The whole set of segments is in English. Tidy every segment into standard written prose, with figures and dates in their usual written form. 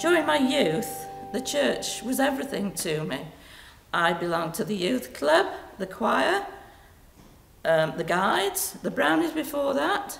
During my youth, the church was everything to me. I belonged to the youth club, the choir, the guides, the brownies before that,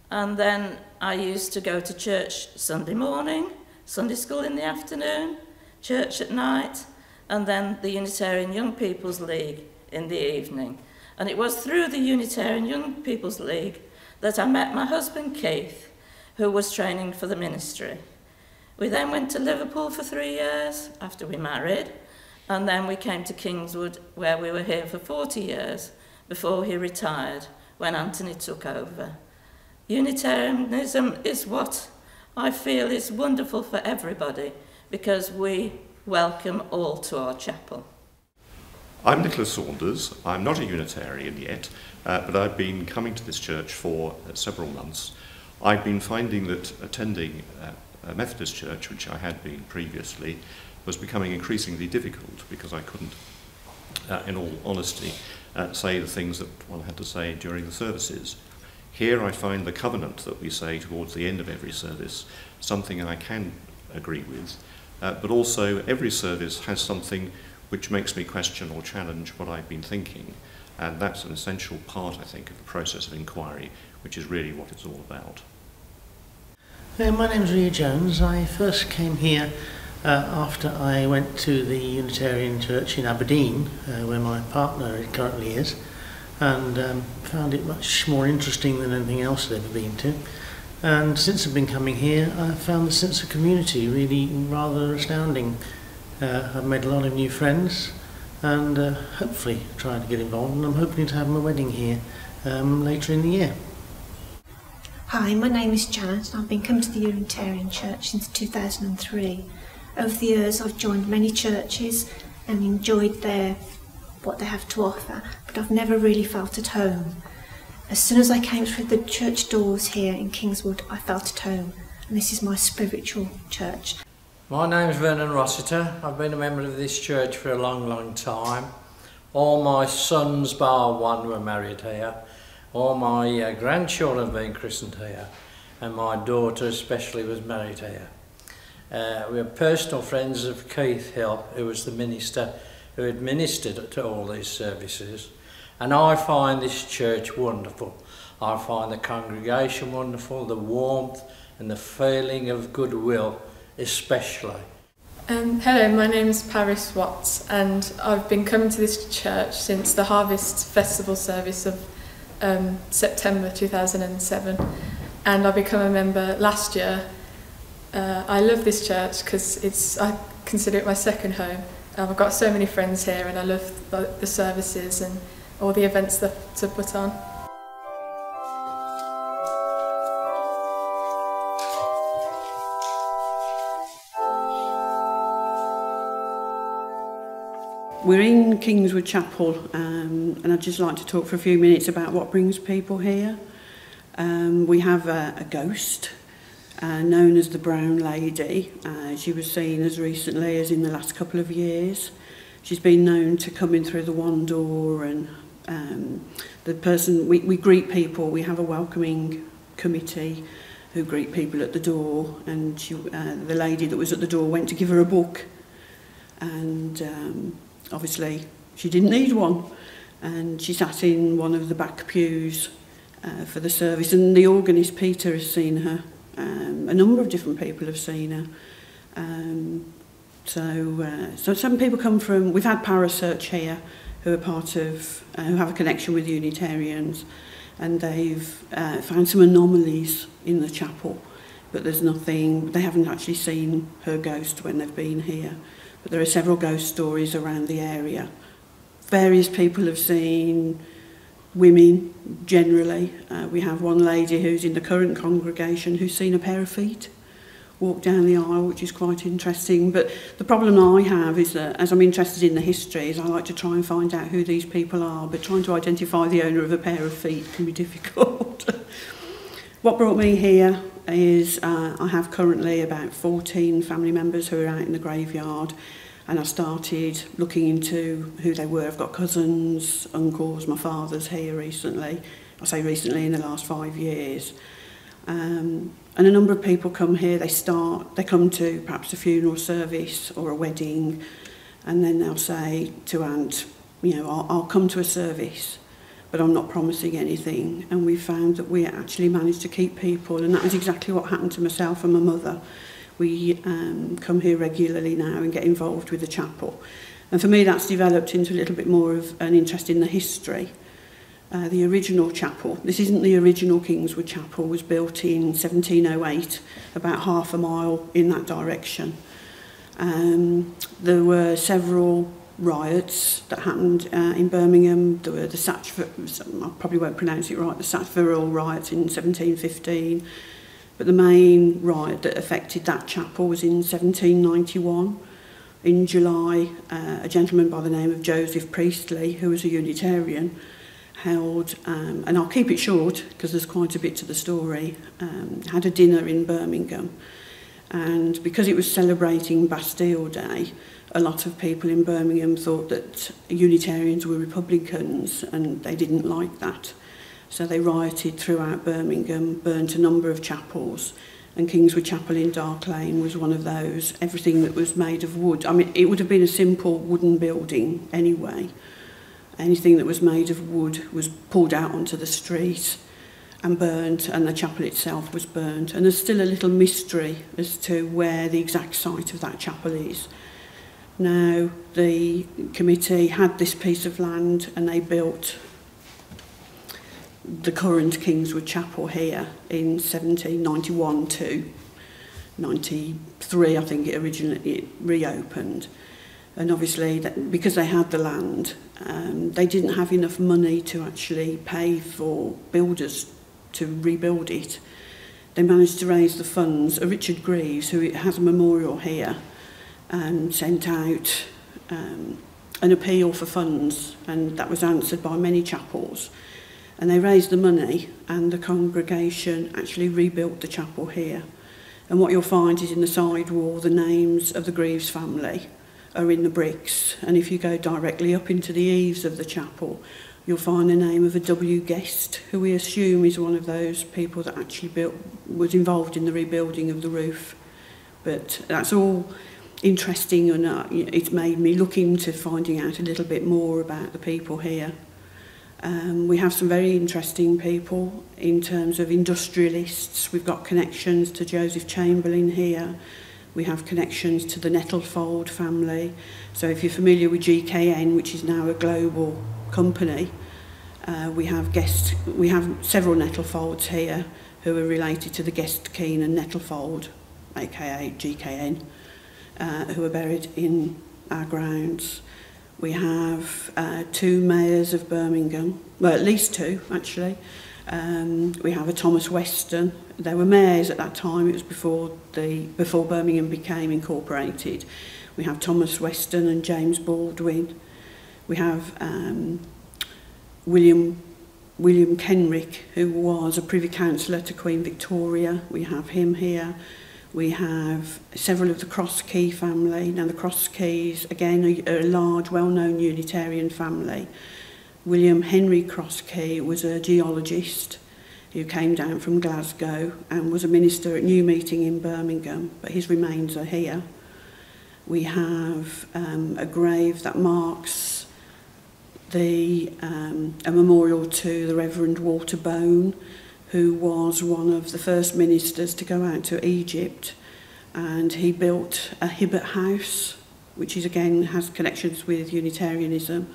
and then I used to go to church Sunday morning, Sunday school in the afternoon, church at night, and then the Unitarian Young People's League in the evening. And it was through the Unitarian Young People's League that I met my husband Keith, who was training for the ministry. We then went to Liverpool for 3 years after we married, and then we came to Kingswood, where we were here for 40 years before he retired, when Anthony took over. Unitarianism is what I feel is wonderful for everybody, because we welcome all to our chapel. I'm Nicholas Saunders. I'm not a Unitarian yet, but I've been coming to this church for several months. I've been finding that attending a Methodist church, which I had been previously, was becoming increasingly difficult because I couldn't, in all honesty, say the things that one had to say during the services. Here I find the covenant that we say towards the end of every service something I can agree with, but also every service has something which makes me question or challenge what I've been thinking, and that's an essential part, I think, of the process of inquiry, which is really what it's all about. My name's Ria Jones. I first came here after I went to the Unitarian Church in Aberdeen, where my partner currently is, and found it much more interesting than anything else I'd ever been to. And since I've been coming here, I've found the sense of community really rather astounding. I've made a lot of new friends and hopefully trying to get involved, and I'm hoping to have my wedding here later in the year. Hi, my name is Janet and I've been coming to the Unitarian Church since 2003. Over the years I've joined many churches and enjoyed what they have to offer, but I've never really felt at home. As soon as I came through the church doors here in Kingswood, I felt at home, and this is my spiritual church. My name's Vernon Rossiter. I've been a member of this church for a long time. All my sons bar one were married here. All my grandchildren have been christened here, and my daughter especially was married here. We are personal friends of Keith Hill, who was the minister who administered to all these services, and I find this church wonderful. I find the congregation wonderful, the warmth and the feeling of goodwill especially. Hello, my name is Paris Watts, and I've been coming to this church since the Harvest Festival service of September 2007, and I became a member last year. I love this church because I consider it my second home. I've got so many friends here, and I love the services and all the events that are put on. We're in Kingswood Chapel, and I'd just like to talk for a few minutes about what brings people here. We have a ghost known as the Brown Lady. She was seen as recently as in the last couple of years. She's been known to come in through the one door, and the person, we greet people. We have a welcoming committee who greet people at the door, and the lady that was at the door went to give her a book, and obviously she didn't need one, and she sat in one of the back pews for the service, and the organist Peter has seen her. A number of different people have seen her. So some people come from, we've had Parasearch here who are part of, who have a connection with Unitarians, and they've found some anomalies in the chapel, but there's nothing, they haven't actually seen her ghost when they've been here. But there are several ghost stories around the area. Various people have seen women, generally. We have one lady who's in the current congregation who's seen a pair of feet walk down the aisle, which is quite interesting. But the problem I have is that, as I'm interested in the histories, I like to try and find out who these people are, but trying to identify the owner of a pair of feet can be difficult. What brought me here is I have currently about 14 family members who are out in the graveyard, and I started looking into who they were. I've got cousins, uncles, my father's here recently. I say recently, in the last 5 years. And a number of people come here, they come to perhaps a funeral service or a wedding, and then they'll say to Aunt, you know, I'll come to a service, but I'm not promising anything. And we found that we actually managed to keep people, and that was exactly what happened to myself and my mother. We come here regularly now and get involved with the chapel. And for me, that's developed into a little bit more of an interest in the history. The original chapel, this isn't the original Kingswood Chapel, was built in 1708, about half a mile in that direction. There were several riots that happened in Birmingham. There were the I probably won't pronounce it right, the Sackville riots in 1715. But the main riot that affected that chapel was in 1791. In July, a gentleman by the name of Joseph Priestley, who was a Unitarian, held, and I'll keep it short because there's quite a bit to the story, had a dinner in Birmingham. And because it was celebrating Bastille Day, a lot of people in Birmingham thought that Unitarians were Republicans, and they didn't like that. So they rioted throughout Birmingham, burnt a number of chapels, and Kingswood Chapel in Dark Lane was one of those. Everything that was made of wood, I mean, it would have been a simple wooden building anyway. Anything that was made of wood was pulled out onto the street and burnt, and the chapel itself was burnt. And there's still a little mystery as to where the exact site of that chapel is. Now, the committee had this piece of land and they built the current Kingswood Chapel here in 1791 to 93, I think it originally reopened. And obviously, because they had the land, they didn't have enough money to actually pay for builders to rebuild it. They managed to raise the funds. Richard Greaves, who has a memorial here, sent out an appeal for funds, and that was answered by many chapels. And they raised the money, and the congregation actually rebuilt the chapel here. And what you'll find is in the side wall, the names of the Greaves family are in the bricks. And if you go directly up into the eaves of the chapel, you'll find the name of a W. Guest, who we assume is one of those people that actually was involved in the rebuilding of the roof. But that's all interesting, and it's made me look into finding out a little bit more about the people here. We have some very interesting people in terms of industrialists. We've got connections to Joseph Chamberlain here. We have connections to the Nettlefold family. So if you're familiar with GKN, which is now a global company, we have several Nettlefolds here who are related to the Guest, Keane and Nettlefold, aka GKN, who are buried in our grounds. We have 2 mayors of Birmingham, well, at least 2 actually. We have a Thomas Weston. There were mayors at that time. It was before Birmingham became incorporated. We have Thomas Weston and James Baldwin. We have William Kenrick, who was a Privy Councillor to Queen Victoria. We have him here. We have several of the Crosskey family. Now the Crosskeys, again, are a large, well-known Unitarian family. William Henry Crosskey was a geologist who came down from Glasgow and was a minister at New Meeting in Birmingham, but his remains are here. We have a grave that marks a memorial to the Reverend Walter Bone, who was one of the first ministers to go out to Egypt, and he built a Hibbert house, which is again has connections with Unitarianism.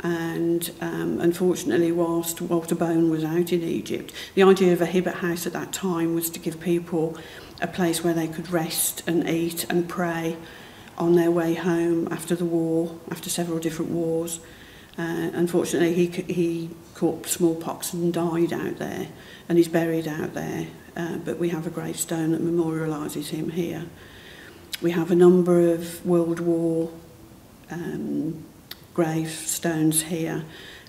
And unfortunately, whilst Walter Bone was out in Egypt, the idea of a Hibbert house at that time was to give people a place where they could rest and eat and pray on their way home after the war, after several different wars. Unfortunately, he caught smallpox and died out there, and he's buried out there. But we have a gravestone that memorialises him here. We have a number of World War gravestones here,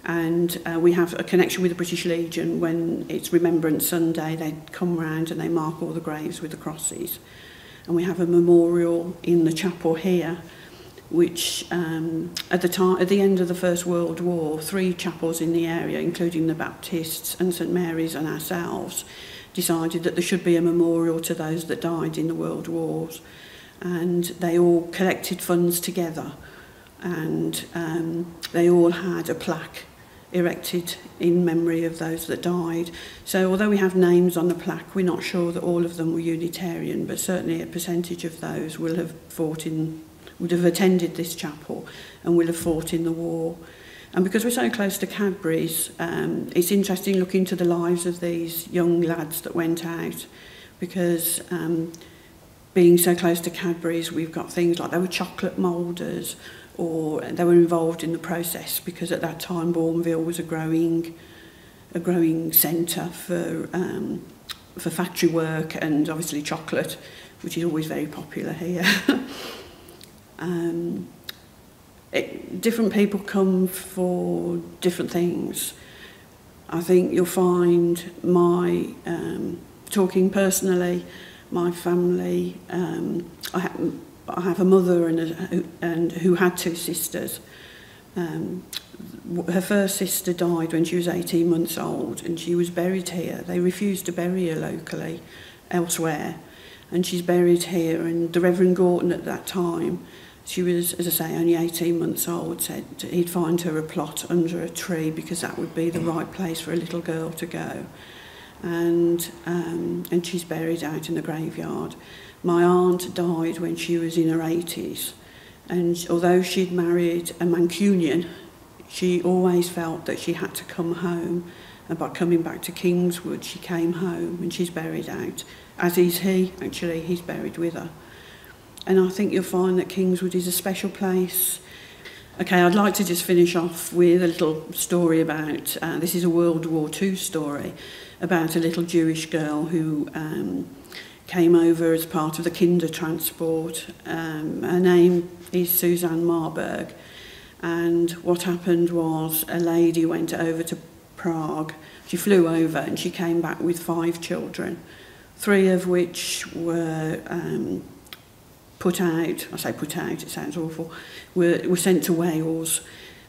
and we have a connection with the British Legion. When it's Remembrance Sunday, they come round and they mark all the graves with the crosses. And we have a memorial in the chapel here, which at the end of the First World War, 3 chapels in the area, including the Baptists and St Mary's and ourselves, decided that there should be a memorial to those that died in the World Wars, and they all collected funds together, and they all had a plaque erected in memory of those that died. So although we have names on the plaque, we're not sure that all of them were Unitarian, but certainly a percentage of those would have attended this chapel and will have fought in the war. And because we're so close to Cadbury's, it's interesting looking to the lives of these young lads that went out, because being so close to Cadbury's, we've got things like they were chocolate moulders, or they were involved in the process, because at that time Bourneville was a growing centre for factory work and obviously chocolate, which is always very popular here. Different people come for different things. I think you'll find talking personally, my family, I have a mother and who had two sisters. Her first sister died when she was 18 months old, and she was buried here. They refused to bury her locally, elsewhere, and she's buried here. And the Reverend Gorton at that time, she was, as I say, only 18 months old, said he'd find her a plot under a tree because that would be the right place for a little girl to go. And she's buried out in the graveyard. My aunt died when she was in her 80s, and although she'd married a Mancunian, she always felt that she had to come home, and by coming back to Kingswood, she came home, and she's buried out, as is he. Actually, he's buried with her. And I think you'll find that Kingswood is a special place. Okay, I'd like to just finish off with a little story about, this is a World War II story, about a little Jewish girl who came over as part of the Kinder transport. Her name is Suzanne Marburg, and what happened was a lady went over to Prague. She flew over and she came back with 5 children, 3 of which were put out. I say put out, it sounds awful. Were sent to Wales,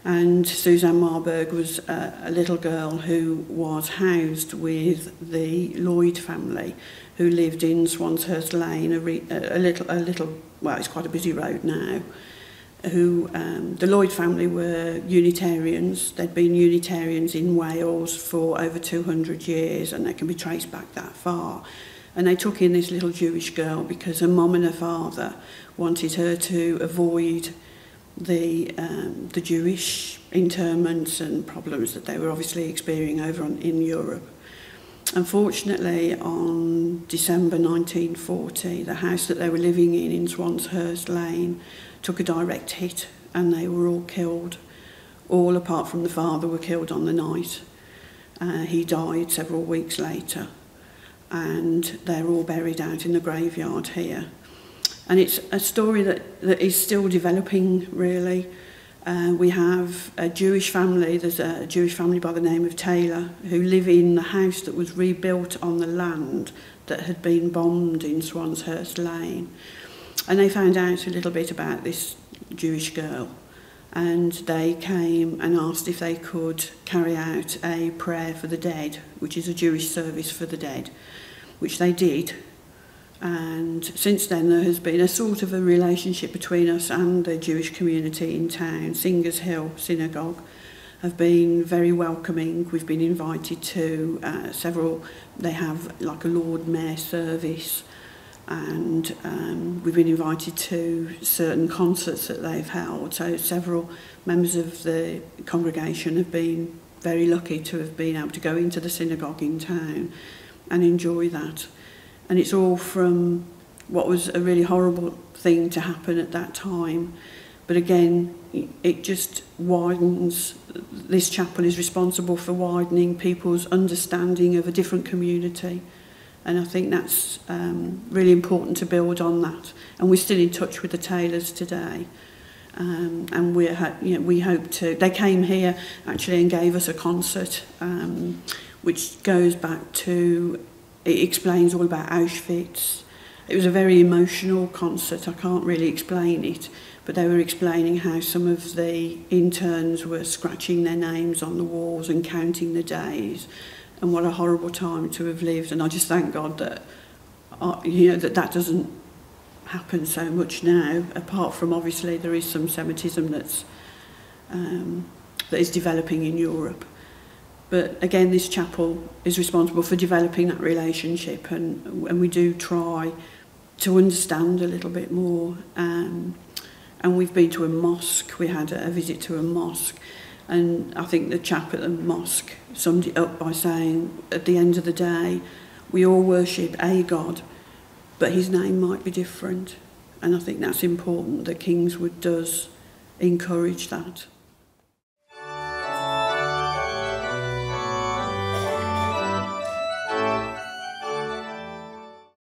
and Suzanne Marburg was a little girl who was housed with the Lloyd family, who lived in Swanshurst Lane, a little, well, it's quite a busy road now, who, the Lloyd family were Unitarians. They'd been Unitarians in Wales for over 200 years, and they can be traced back that far. And they took in this little Jewish girl because her mum and her father wanted her to avoid the Jewish internments and problems that they were obviously experiencing over in Europe. Unfortunately, on December 1940, the house that they were living in Swanshurst Lane took a direct hit, and they were all killed. All apart from the father were killed on the night. He died several weeks later, and they're all buried out in the graveyard here. And it's a story that is still developing, really. We have a Jewish family, there's a Jewish family by the name of Taylor, who live in the house that was rebuilt on the land that had been bombed in Swanshurst Lane. And they found out a little bit about this Jewish girl, and they came and asked if they could carry out a prayer for the dead, which is a Jewish service for the dead, which they did. And since then there has been a sort of a relationship between us and the Jewish community in town. Singers Hill Synagogue have been very welcoming. We've been invited to several, they have like a Lord Mayor service, and we've been invited to certain concerts that they've held. So several members of the congregation have been very lucky to have been able to go into the synagogue in town and enjoy that. And it's all from what was a really horrible thing to happen at that time. But again, it just widens, this chapel is responsible for widening people's understanding of a different community. And I think that's really important to build on that. And we're still in touch with the Taylors today. And we hope to, they came here actually and gave us a concert, which goes back to, it explains all about Auschwitz. It was a very emotional concert. I can't really explain it, but they were explaining how some of the interns were scratching their names on the walls and counting the days. and what a horrible time to have lived. And I just thank God that, you know, that doesn't happen so much now, apart from obviously there is some Semitism that is developing in Europe. But again, this chapel is responsible for developing that relationship, and we do try to understand a little bit more. And we've been to a mosque. We had a visit to a mosque, and I think the chap at the mosque summed it up by saying, at the end of the day, we all worship a God, but his name might be different. And I think that's important that Kingswood does encourage that.